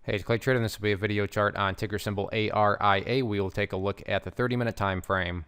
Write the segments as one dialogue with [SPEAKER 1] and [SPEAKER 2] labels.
[SPEAKER 1] Hey, it's Clay Trader, and this will be a video chart on ticker symbol ARIA. We will take a look at the 30-minute time frame.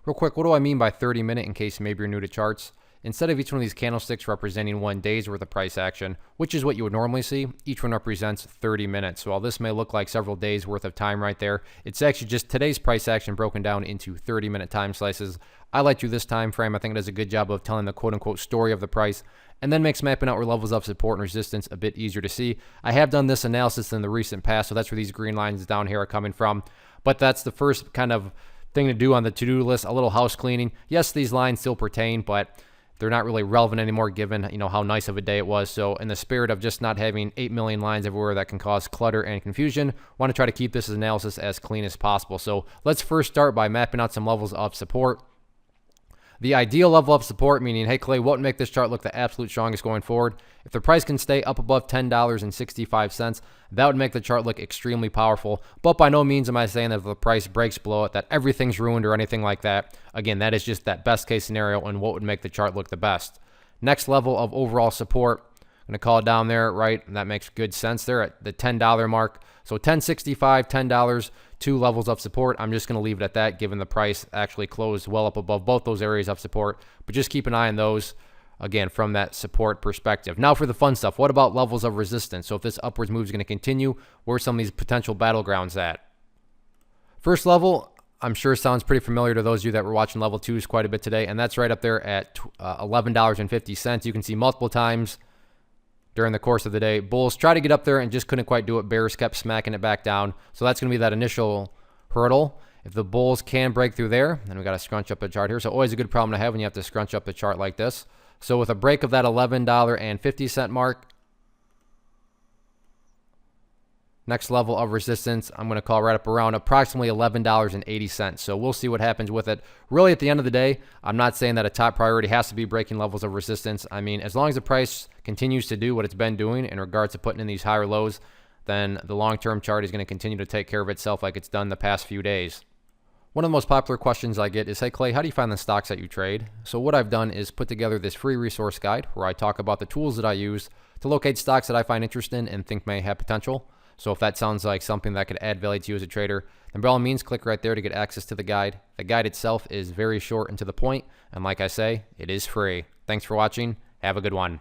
[SPEAKER 1] Real quick, what do I mean by 30-minute in case maybe you're new to charts? Instead of each one of these candlesticks representing 1 day's worth of price action, which is what you would normally see, each one represents 30 minutes. So while this may look like several days worth of time right there, it's actually just today's price action broken down into 30-minute time slices. I like to do this time frame. I think it does a good job of telling the quote-unquote story of the price, and then makes mapping out where levels of support and resistance a bit easier to see. I have done this analysis in the recent past, so that's where these green lines down here are coming from. But that's the first kind of thing to do on the to-do list, a little house cleaning. Yes, these lines still pertain, but they're not really relevant anymore given, how nice of a day it was. So in the spirit of just not having 8 million lines everywhere that can cause clutter and confusion, want to try to keep this analysis as clean as possible. So let's first start by mapping out some levels of support. The ideal level of support, meaning, hey, Clay, what would make this chart look the absolute strongest going forward? If the price can stay up above $10.65, that would make the chart look extremely powerful. But by no means am I saying that if the price breaks below it, that everything's ruined or anything like that. Again, that is just that best case scenario and what would make the chart look the best. Next level of overall support, I'm going to call it down there, right? And that makes good sense there at the $10 mark. So $10.65, $10, 2 levels of support. I'm just going to leave it at that given the price actually closed well up above both those areas of support. But just keep an eye on those, again, from that support perspective. Now for the fun stuff, what about levels of resistance? So if this upwards move is going to continue, where are some of these potential battlegrounds at? First level, I'm sure sounds pretty familiar to those of you that were watching level 2s quite a bit today, and that's right up there at $11.50. You can see multiple times during the course of the day, bulls try to get up there and just couldn't quite do it. Bears kept smacking it back down. So that's going to be that initial hurdle. If the bulls can break through there, then we got to scrunch up the chart here. So always a good problem to have when you have to scrunch up the chart like this. So with a break of that $11.50 mark, next level of resistance, I'm going to call right up around approximately $11.80. So we'll see what happens with it. Really, at the end of the day, I'm not saying that a top priority has to be breaking levels of resistance. I mean, as long as the price continues to do what it's been doing in regards to putting in these higher lows, then the long-term chart is going to continue to take care of itself like it's done the past few days. One of the most popular questions I get is, hey, Clay, how do you find the stocks that you trade? So what I've done is put together this free resource guide where I talk about the tools that I use to locate stocks that I find interesting and think may have potential. So if that sounds like something that could add value to you as a trader, then by all means, click right there to get access to the guide. The guide itself is very short and to the point, and like I say, it is free. Thanks for watching. Have a good one.